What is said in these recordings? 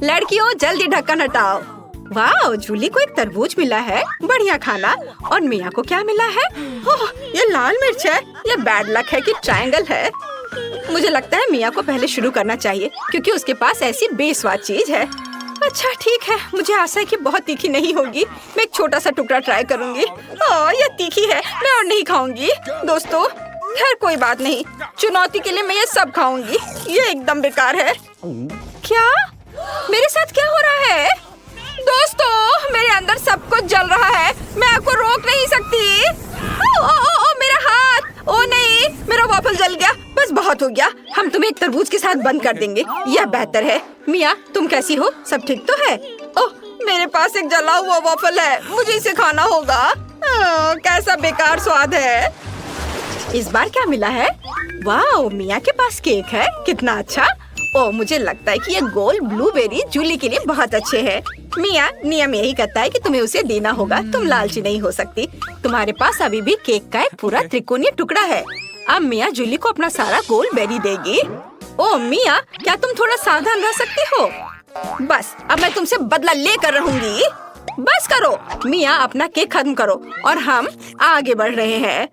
लड़कियों जल्दी ढक्कन हटाओ। वाह, जूली को एक तरबूज मिला है, बढ़िया खाना। और मिया को क्या मिला है? ओह, ये लाल मिर्च है। ये बैड लक है कि ट्रायंगल है। मुझे लगता है मिया को पहले शुरू करना चाहिए क्योंकि उसके पास ऐसी बेस्वाद चीज है। अच्छा ठीक है, मुझे आशा है कि बहुत तीखी नहीं होगी। मैं एक छोटा सा टुकड़ा ट्राई करूंगी। ओह, ये तीखी है, मैं और नहीं खाऊंगी। दोस्तों खैर कोई बात नहीं, चुनौती के लिए मैं ये सब खाऊंगी। ये एकदम बेकार है। क्या मेरे साथ क्या हो रहा है? दोस्तों मेरे अंदर सब कुछ जल रहा है, मैं आपको रोक नहीं सकती। ओ, ओ, ओ, ओ, मेरा हाथ। ओ नहीं, मेरा वॉफल जल गया। बस बहुत हो गया, हम तुम्हें एक तरबूज के साथ बंद कर देंगे, यह बेहतर है। मिया तुम कैसी हो? सब ठीक तो है? ओह, मेरे पास एक जला हुआ वॉफल है, मुझे इसे खाना होगा। कैसा बेकार स्वाद है। इस बार क्या मिला है? वाह, मिया के पास केक है, कितना अच्छा। ओह, मुझे लगता है कि ये गोल ब्लूबेरी जूली के लिए बहुत अच्छे हैं। मिया, नियम यही कहता है कि तुम्हें उसे देना होगा, तुम लालची नहीं हो सकती। तुम्हारे पास अभी भी केक का एक पूरा त्रिकोणीय टुकड़ा है। अब मिया जूली को अपना सारा गोल बेरी देगी। ओह मिया, क्या तुम थोड़ा सावधान रह सकती हो? बस अब मैं तुमसे बदला लेकर रहूंगी। बस करो मिया, अपना केक खत्म करो और हम आगे बढ़ रहे हैं।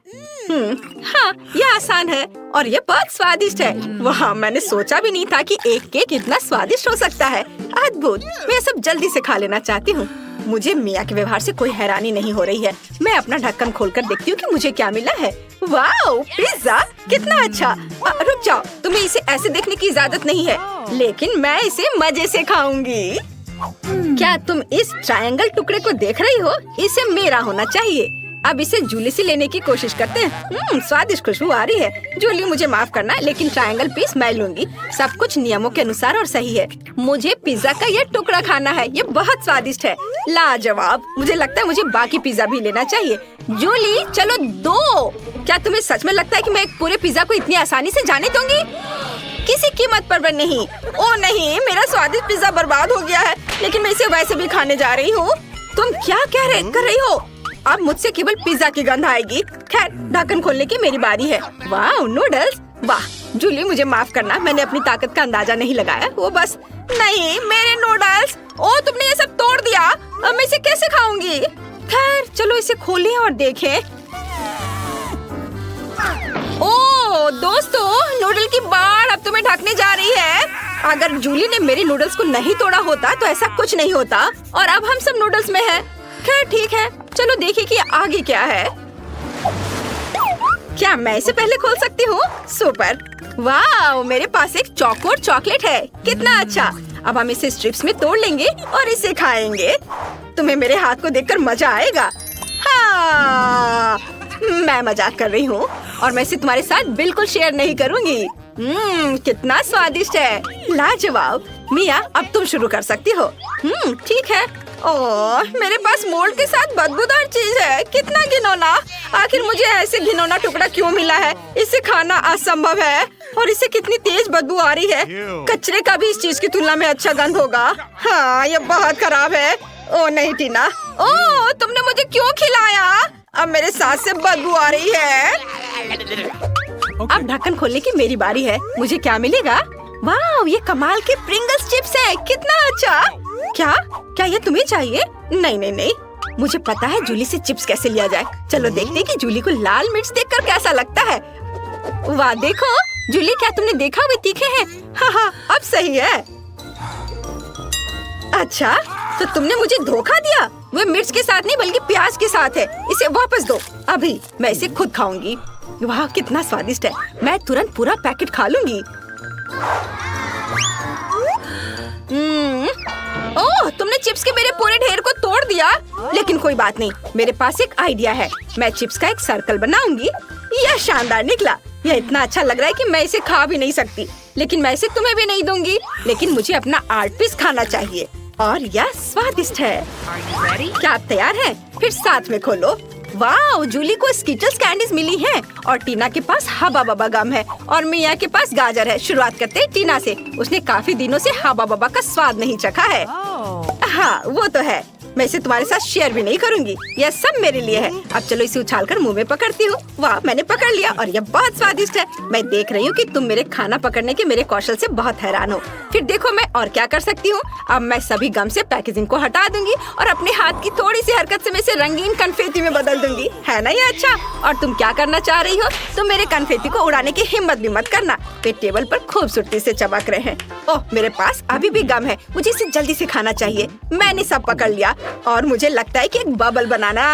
हाँ, ये आसान है और ये बहुत स्वादिष्ट है। वाह, मैंने सोचा भी नहीं था कि एक केक इतना स्वादिष्ट हो सकता है। अद्भुत, मैं सब जल्दी से खा लेना चाहती हूँ। मुझे मिया के व्यवहार से कोई हैरानी नहीं हो रही है। मैं अपना ढक्कन खोलकर देखती हूँ कि मुझे क्या मिला है। वाह, पिज्जा, कितना अच्छा। रुक जाओ, तुम्हें इसे ऐसे देखने की इजाजत नहीं है, लेकिन मैं इसे मजे से खाऊंगी। क्या तुम इस ट्रायंगल टुकड़े को देख रही हो? इसे मेरा होना चाहिए। अब इसे जूली से लेने की कोशिश करते हैं। स्वादिष्ट खुशबू आ रही है। जूली मुझे माफ करना, लेकिन ट्रायंगल पीस मैं लूंगी। सब कुछ नियमों के अनुसार और सही है। मुझे पिज्जा का ये टुकड़ा खाना है, ये बहुत स्वादिष्ट है, लाजवाब। मुझे लगता है मुझे बाकी पिज्जा भी लेना चाहिए। जूली चलो दो। क्या तुम्हें सच में लगता है कि मैं एक पूरे पिज्जा को इतनी आसानी से जाने दूंगी? किसी कीमत पर नहीं। ओ नहीं, मेरा स्वादिष्ट पिज्जा बर्बाद हो गया है, लेकिन मैं इसे वैसे भी खाने जा रही हूँ। तुम क्या कर रही हो? अब मुझसे केवल पिज्जा की गंध आएगी। खैर, ढक्कन खोलने की मेरी बारी है। वाह, नूडल्स। वाह जूली, मुझे माफ करना, मैंने अपनी ताकत का अंदाजा नहीं लगाया। वो बस नहीं, मेरे नूडल्स। ओ, तुमने ये सब तोड़ दिया। अब मैं इसे कैसे खाऊंगी? खैर चलो इसे खोलें और देखें। ओ दोस्तों, नूडल की बाढ़ अब तुम्हें ढकने जा रही है। अगर जूली ने मेरे नूडल्स को नहीं तोड़ा होता तो ऐसा कुछ नहीं होता और अब हम सब नूडल्स में हैं। खैर ठीक है, चलो देखिए कि आगे क्या है। क्या मैं इसे पहले खोल सकती हूँ? सुपर। वाह, मेरे पास एक चौकोर चॉकलेट है, कितना अच्छा। अब हम इसे स्ट्रिप्स में तोड़ लेंगे और इसे खाएंगे। तुम्हें मेरे हाथ को देखकर मजा आएगा। हाँ, मैं मजाक कर रही हूँ और मैं इसे तुम्हारे साथ बिल्कुल शेयर नहीं करूँगी। कितना स्वादिष्ट है, लाजवाब। मिया, अब तुम शुरू कर सकती हो। ठीक है। ओह, मेरे पास मोल्ड के साथ बदबूदार चीज है, कितना घिनौना। आखिर मुझे ऐसे घिनौना टुकड़ा क्यों मिला है? इसे खाना असंभव है और इसे कितनी तेज बदबू आ रही है। कचरे का भी इस चीज की तुलना में अच्छा गंध होगा। हाँ, ये बहुत खराब है। ओह नहीं टीना, ओह तुमने मुझे क्यों खिलाया? अब मेरे सांस से बदबू आ रही है। अब ढक्कन खोलने की मेरी बारी है। मुझे क्या मिलेगा? वाह, ये कमाल के प्रिंगल्स चिप्स है, कितना अच्छा। क्या ये तुम्हें चाहिए? नहीं, मुझे पता है जूली से चिप्स कैसे लिया जाए। चलो देखते हैं कि जूली को लाल मिर्च देखकर कैसा लगता है। वाह देखो जूली, क्या तुमने देखा वे तीखे हैं? हाँ, अब सही है। अच्छा, तो तुमने मुझे धोखा दिया। वे मिर्च के साथ नहीं बल्कि प्याज के साथ है। इसे वापस दो। अभी मैं इसे खुद खाऊंगी। वाह, कितना स्वादिष्ट है। मैं तुरंत पूरा पैकेट खा लूंगी। ओह, तुमने चिप्स के मेरे पूरे ढेर को तोड़ दिया। लेकिन कोई बात नहीं, मेरे पास एक आइडिया है। मैं चिप्स का एक सर्कल बनाऊंगी। यह शानदार निकला। यह इतना अच्छा लग रहा है कि मैं इसे खा भी नहीं सकती, लेकिन मैं इसे तुम्हें भी नहीं दूंगी। लेकिन मुझे अपना आर्ट पीस खाना चाहिए और यह स्वादिष्ट है। क्या आप तैयार हैं? फिर साथ में खोलो। वाह, जूली को स्किटल्स कैंडीज मिली हैं और टीना के पास हबा बबा गम है और मिया के पास गाजर है। शुरुआत करते हैं टीना से। उसने काफी दिनों से हबा बबा का स्वाद नहीं चखा है। हाँ, वो तो है। मैं इसे तुम्हारे साथ शेयर भी नहीं करूंगी। यह सब मेरे लिए है। अब चलो इसे उछालकर मुंह में पकड़ती हूँ। वाह, मैंने पकड़ लिया और यह बहुत स्वादिष्ट है। मैं देख रही हूँ कि तुम मेरे खाना पकड़ने के मेरे कौशल से बहुत हैरान हो। फिर देखो मैं और क्या कर सकती हूँ। अब मैं सभी गम से पैकेजिंग को हटा दूंगी और अपने हाथ की थोड़ी सी हरकत से मैं इसे रंगीन कन्फेटी में बदल दूंगी। है ना ये अच्छा? और तुम क्या करना चाह रही हो? तुम मेरे कन्फेटी को उड़ाने की हिम्मत भी मत करना। वे टेबल पर खूबसूरती से चमक रहे हैं। ओह, मेरे पास अभी भी गम है। मुझे इसे जल्दी से खाना चाहिए। मैंने सब पकड़ लिया और मुझे लगता है कि एक बबल बनाना।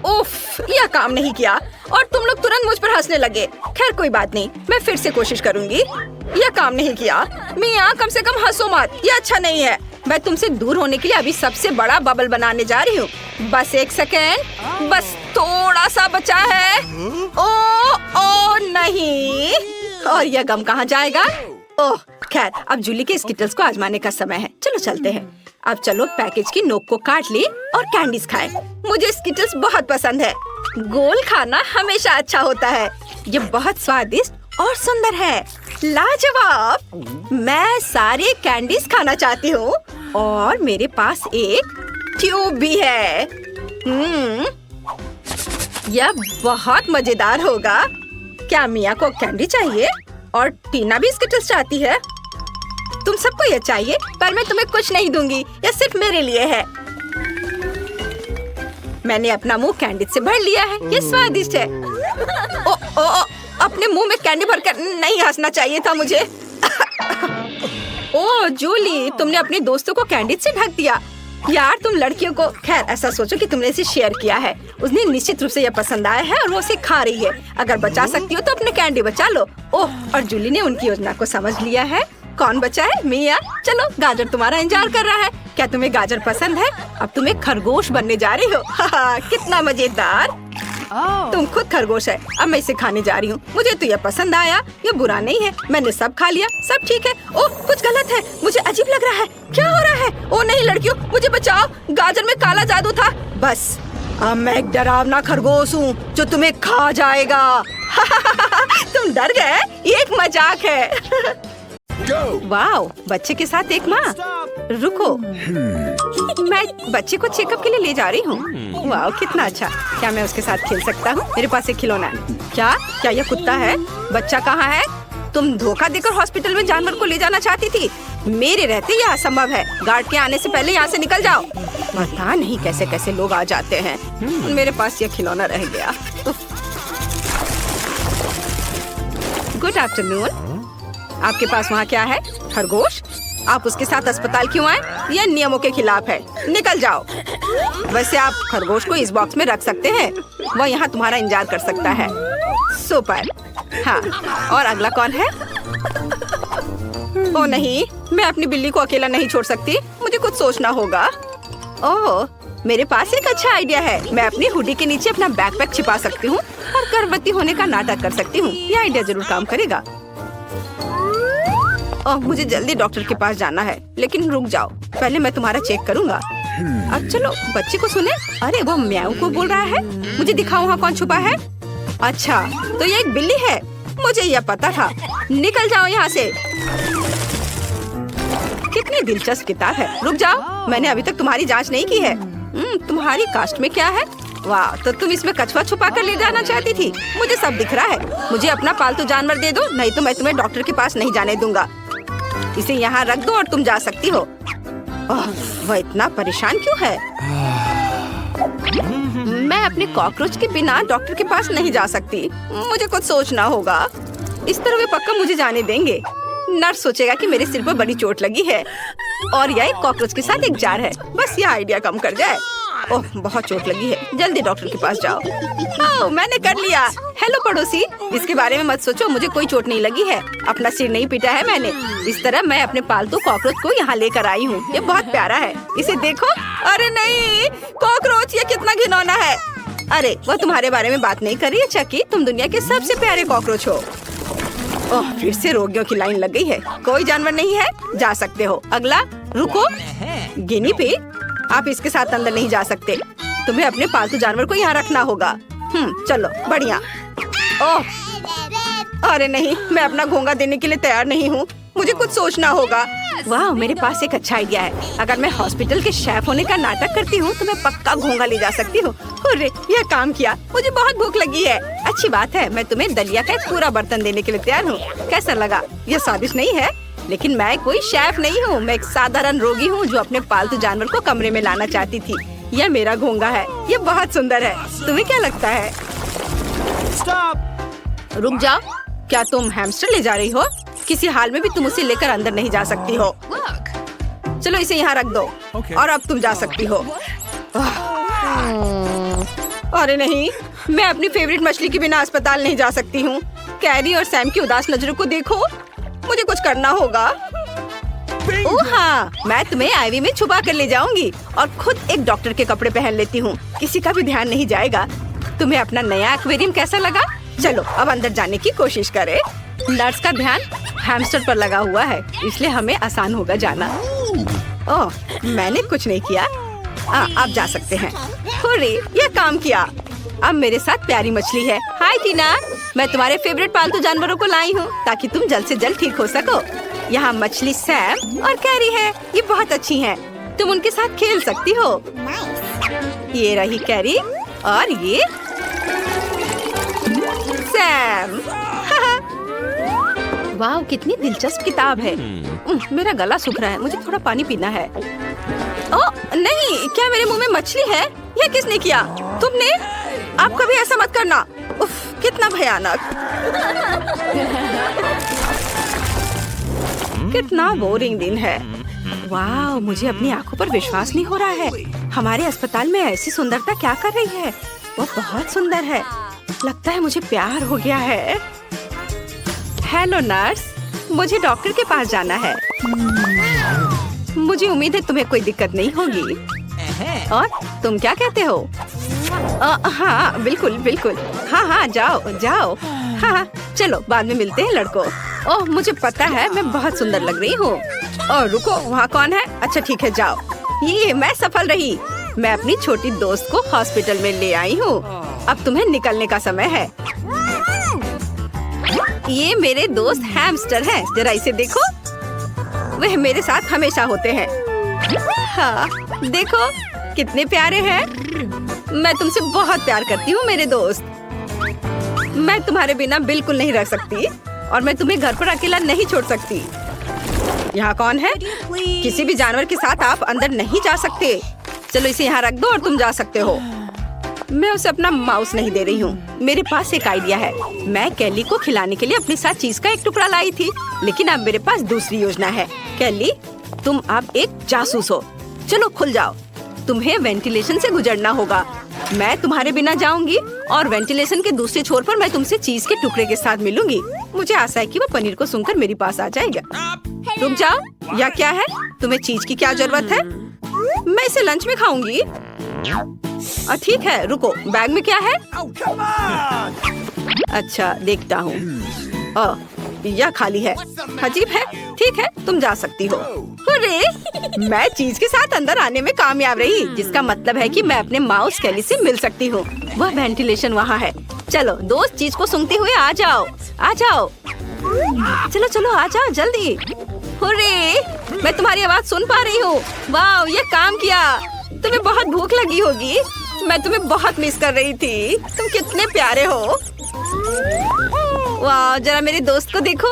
उफ, यह काम नहीं किया और तुम लोग तुरंत मुझ पर हंसने लगे। खैर कोई बात नहीं, मैं फिर से कोशिश करूंगी। यह काम नहीं किया। मिया, कम से कम हंसो मत, यह अच्छा नहीं है। मैं तुमसे दूर होने के लिए अभी सबसे बड़ा बबल बनाने जा रही हूँ। बस एक सेकेंड, बस थोड़ा सा बचा है। ओ नहीं, और यह गम कहाँ जाएगा? ओह खैर, अब जूली के स्किटल्स को आजमाने का समय है। चलो चलते हैं। अब चलो पैकेज की नोक को काट ली और कैंडीज खाएं। मुझे स्किटल्स बहुत पसंद है। गोल खाना हमेशा अच्छा होता है। ये बहुत स्वादिष्ट और सुंदर है। लाजवाब। मैं सारे कैंडीज खाना चाहती हूँ और मेरे पास एक ट्यूब भी है। यह बहुत मजेदार होगा। क्या मिया को कैंडी चाहिए? और टीना भी स्किटल्स चाहती है। तुम सबको यह चाहिए, पर मैं तुम्हें कुछ नहीं दूंगी। यह सिर्फ मेरे लिए है। मैंने अपना मुंह कैंडी से भर लिया है। यह स्वादिष्ट है। अपने मुंह में कैंडी भरकर नहीं हंसना चाहिए था मुझे। ओह जूली, तुमने अपने दोस्तों को कैंडी से ढक दिया। यार तुम लड़कियों को, खैर ऐसा सोचो कि तुमने इसे शेयर किया है। उसने निश्चित रूप से यह पसंद आया है और वो उसे खा रही है। अगर बचा सकती हो तो अपने कैंडी बचा लो। ओह, और जूली ने उनकी योजना को समझ लिया है। कौन बचा है? मिया। चलो, गाजर तुम्हारा इंतजार कर रहा है। क्या तुम्हें गाजर पसंद है? अब तुम एक खरगोश बनने जा रही हो। कितना मजेदार। तुम खुद खरगोश है। अब मैं इसे खाने जा रही हूँ। मुझे तो यह पसंद आया। ये बुरा नहीं है। मैंने सब खा लिया, सब ठीक है। ओह, कुछ गलत है। मुझे अजीब लग रहा है। क्या हो रहा है? ओह नहीं लड़कियों, मुझे बचाओ। गाजर में काला जादू था। बस अब मैं एक डरावना खरगोश हूँ जो तुम्हें खा जाएगा। तुम डर गए? ये एक मजाक है। वाओ, बच्चे के साथ एक माँ। रुको, मैं बच्चे को चेकअप के लिए ले जा रही हूँ। वाओ कितना अच्छा। क्या मैं उसके साथ खेल सकता हूँ? मेरे पास एक खिलौना है। क्या यह कुत्ता है? बच्चा कहाँ है? तुम धोखा देकर हॉस्पिटल में जानवर को ले जाना चाहती थी। मेरे रहते यह असंभव है। गार्ड के आने से पहले यहाँ से निकल जाओ। पता नहीं कैसे कैसे लोग आ जाते हैं। मेरे पास यह खिलौना रह गया। Good afternoon. आपके पास वहाँ क्या है? खरगोश? आप उसके साथ अस्पताल क्यों आए? यह नियमों के खिलाफ है। निकल जाओ। वैसे आप खरगोश को इस बॉक्स में रख सकते हैं। वह यहाँ तुम्हारा इंतजार कर सकता है। सुपर। हाँ, और अगला कौन है? ओ नहीं, मैं अपनी बिल्ली को अकेला नहीं छोड़ सकती। मुझे कुछ सोचना होगा। ओह, मेरे पास एक अच्छा आइडिया है। मैं अपनी हुडी के नीचे अपना बैकपैक छिपा सकती हूँ और गर्भवती होने का नाटक कर सकती हूँ। यह आइडिया जरूर काम करेगा। ओह, मुझे जल्दी डॉक्टर के पास जाना है। लेकिन रुक जाओ, पहले मैं तुम्हारा चेक करूँगा। अब चलो बच्चे को सुने। अरे वो म्याऊ को बोल रहा है। मुझे दिखाओ वहाँ कौन छुपा है। अच्छा, तो ये एक बिल्ली है। मुझे यह पता था। निकल जाओ यहाँ से। कितनी दिलचस्प किताब है। रुक जाओ, मैंने अभी तक तुम्हारी जांच नहीं की है। तुम्हारी कास्ट में क्या है? वाह, तो तुम इसमें कछुआ छुपा कर ले जाना चाहती थी। मुझे सब दिख रहा है। मुझे अपना पालतू जानवर दे दो, नहीं तो मैं तुम्हें डॉक्टर के पास नहीं जाने दूंगा। इसे यहाँ रख दो और तुम जा सकती हो। ओह, वह इतना परेशान क्यों है? मैं अपने कॉकरोच के बिना डॉक्टर के पास नहीं जा सकती। मुझे कुछ सोचना होगा। इस तरह वे पक्का मुझे जाने देंगे। नर्स सोचेगा कि मेरे सिर पर बड़ी चोट लगी है और यह एक कॉकरोच के साथ एक जार है। बस यह आइडिया कम कर जाए। ओह, बहुत चोट लगी है। जल्दी डॉक्टर के पास जाओ। ओह, मैंने कर लिया। हेलो पड़ोसी, इसके बारे में मत सोचो। मुझे कोई चोट नहीं लगी है। अपना सिर नहीं पीटा है मैंने। इस तरह मैं अपने पालतू कॉकरोच को यहाँ लेकर आई हूँ। ये बहुत प्यारा है। इसे देखो। अरे नहीं, कॉकरोच, ये कितना घिनौना है। अरे वह तुम्हारे बारे में बात नहीं कर रही है चकी। तुम दुनिया के सबसे प्यारे कॉकरोच हो। ओह, फिर से रोगियों की लाइन लग गई है। कोई जानवर नहीं है, जा सकते हो। अगला। रुको, गिनी पिग, आप इसके साथ अंदर नहीं जा सकते। तुम्हें अपने पालतू जानवर को यहाँ रखना होगा। चलो, बढ़िया। ओह, अरे नहीं, मैं अपना घोंगा देने के लिए तैयार नहीं हूँ। मुझे कुछ सोचना होगा। वाह, मेरे पास एक अच्छा आइडिया है। अगर मैं हॉस्पिटल के शेफ होने का नाटक करती हूँ तो मैं पक्का घोंघा ले जा सकती हूँ। अरे, यह काम किया। मुझे बहुत भूख लगी है। अच्छी बात है, मैं तुम्हें दलिया का एक पूरा बर्तन देने के लिए तैयार हूँ। कैसा लगा? यह स्वादिष्ट नहीं है, लेकिन मैं कोई शेफ नहीं हूँ। मैं एक साधारण रोगी हूँ जो अपने पालतू जानवर को कमरे में लाना चाहती थी। यह मेरा घोंघा है। यह बहुत सुंदर है। तुम्हें क्या लगता है? रुक जाओ, क्या तुम हैमस्टर ले जा रही हो? किसी हाल में भी तुम उसे लेकर अंदर नहीं जा सकती हो। चलो इसे यहाँ रख दो। और अब तुम जा सकती हो। अरे नहीं, मैं अपनी फेवरेट मछली के बिना अस्पताल नहीं जा सकती हूँ। कैरी और सैम की उदास नजरों को देखो। मुझे कुछ करना होगा। ओह हाँ, मैं तुम्हें आईवी में छुपा कर ले जाऊंगी और खुद एक डॉक्टर के कपड़े पहन लेती हूँ। किसी का भी ध्यान नहीं जाएगा। तुम्हें अपना नया एक्वेरियम कैसा लगा? चलो अब अंदर जाने की कोशिश करें। नर्स का ध्यान हैमस्टर पर लगा हुआ है, इसलिए हमें आसान होगा जाना। ओह, मैंने कुछ नहीं किया। आप जा सकते हैं। अरे, यह काम किया। अब मेरे साथ प्यारी मछली है। हाय टीना, मैं तुम्हारे फेवरेट पालतू जानवरों को लाई हूँ ताकि तुम जल्द से जल्द ठीक हो सको। यहाँ मछली सैम और कैरी है। ये बहुत अच्छी हैं। तुम उनके साथ खेल सकती हो। ये रही कैरी और ये सैम। वाह, कितनी दिलचस्प किताब है। मेरा गला सूख रहा है, मुझे थोड़ा पानी पीना है। ओह नहीं, क्या मेरे मुंह में मछली है? यह किसने किया? तुमने? आप कभी ऐसा मत करना। उफ, कितना भयानक। कितना बोरिंग दिन है। वाह, मुझे अपनी आंखों पर विश्वास नहीं हो रहा है। हमारे अस्पताल में ऐसी सुंदरता क्या कर रही है? वो बहुत सुंदर है। लगता है मुझे प्यार हो गया है। हेलो नर्स, मुझे डॉक्टर के पास जाना है। मुझे उम्मीद है तुम्हें कोई दिक्कत नहीं होगी। और तुम क्या कहते हो? हाँ बिल्कुल बिल्कुल। हाँ, जाओ जाओ। हाँ, चलो बाद में मिलते हैं लड़कों। ओह, मुझे पता है मैं बहुत सुंदर लग रही हूँ। और रुको, वहाँ कौन है? अच्छा ठीक है, जाओ। ये मैं सफल रही। मैं अपनी छोटी दोस्त को हॉस्पिटल में ले आई हूँ। अब तुम्हें निकलने का समय है। ये मेरे दोस्त हैमस्टर हैं। जरा इसे देखो, वह मेरे साथ हमेशा होते हैं। हाँ, देखो कितने प्यारे हैं। मैं तुमसे बहुत प्यार करती हूँ मेरे दोस्त। मैं तुम्हारे बिना बिल्कुल नहीं रह सकती और मैं तुम्हें घर पर अकेला नहीं छोड़ सकती। यहाँ कौन है? किसी भी जानवर के साथ आप अंदर नहीं जा सकते। चलो इसे यहाँ रख दो और तुम जा सकते हो। मैं उसे अपना माउस नहीं दे रही हूँ। मेरे पास एक आइडिया है। मैं कैली को खिलाने के लिए अपने साथ चीज का एक टुकड़ा लाई थी, लेकिन अब मेरे पास दूसरी योजना है। कैली, तुम अब एक जासूस हो। चलो खुल जाओ। तुम्हें वेंटिलेशन से गुजरना होगा। मैं तुम्हारे बिना जाऊंगी और वेंटिलेशन के दूसरे छोर पर मैं तुमसे चीज के टुकड़े के साथ मिलूंगी। मुझे आशा है कि वो पनीर को सुनकर मेरे पास आ जाएगा। रुक जाओ, या क्या है? तुम्हें चीज की क्या जरूरत है? मैं इसे लंच में खाऊंगी। ठीक है, रुको, बैग में क्या है? अच्छा, देखता हूँ। यह खाली है। अजीब है। ठीक है, तुम जा सकती हो। अरे, मैं चीज के साथ अंदर आने में कामयाब रही, जिसका मतलब है कि मैं अपने माउस कैली से मिल सकती हूँ। वह वेंटिलेशन वहाँ है। चलो दोस्त, चीज को सूंघते हुए आ जाओ, आ जाओ। चलो चलो, आ जाओ जल्दी। अरे, मैं तुम्हारी आवाज सुन पा रही हूँ। वाह, यह काम किया। तुम्हें बहुत भूख लगी होगी। मैं तुम्हें बहुत मिस कर रही थी। तुम कितने प्यारे हो। वाह, जरा मेरे दोस्त को देखो।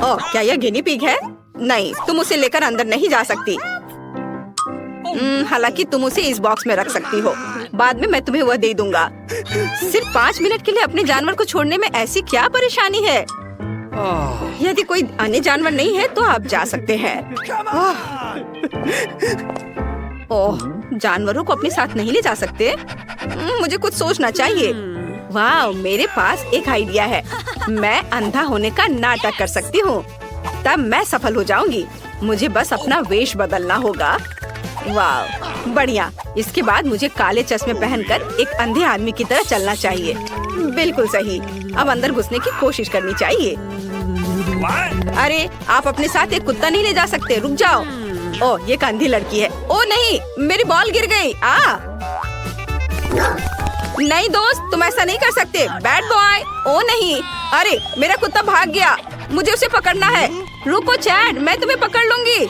ओह, क्या यह गिनी पिग है? नहीं, तुम उसे लेकर अंदर नहीं जा सकती। हालांकि तुम उसे इस बॉक्स में रख सकती हो। बाद में मैं तुम्हें वह दे दूंगा। सिर्फ 5 मिनट के लिए अपने जानवर को छोड़ने में ऐसी क्या परेशानी है? यदि कोई अन्य जानवर नहीं है तो आप जा सकते हैं। ओह, जानवरों को अपने साथ नहीं ले जा सकते? मुझे कुछ सोचना चाहिए। वाह, मेरे पास एक आइडिया है। मैं अंधा होने का नाटक कर सकती हूँ, तब मैं सफल हो जाऊंगी। मुझे बस अपना वेश बदलना होगा। वाह, बढ़िया। इसके बाद मुझे काले चश्मे पहनकर एक अंधे आदमी की तरह चलना चाहिए। बिल्कुल सही। अब अंदर घुसने की कोशिश करनी चाहिए। अरे, आप अपने साथ एक कुत्ता नहीं ले जा सकते। रुक जाओ। ओह, ये एक अंधी लड़की है। ओह नहीं, मेरी बॉल गिर गई। नहीं दोस्त, तुम ऐसा नहीं कर सकते। Bad boy. ओह नहीं, अरे मेरा कुत्ता भाग गया। मुझे उसे पकड़ना है। रुको चैड, मैं तुम्हें पकड़ लूंगी।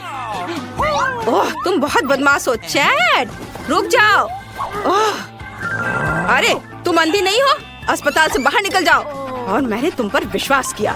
ओह, तुम बहुत बदमाश हो चैड, रुक जाओ। ओह, अरे तुम अंधी नहीं हो? अस्पताल से बाहर निकल जाओ। और मैंने तुम पर विश्वास किया।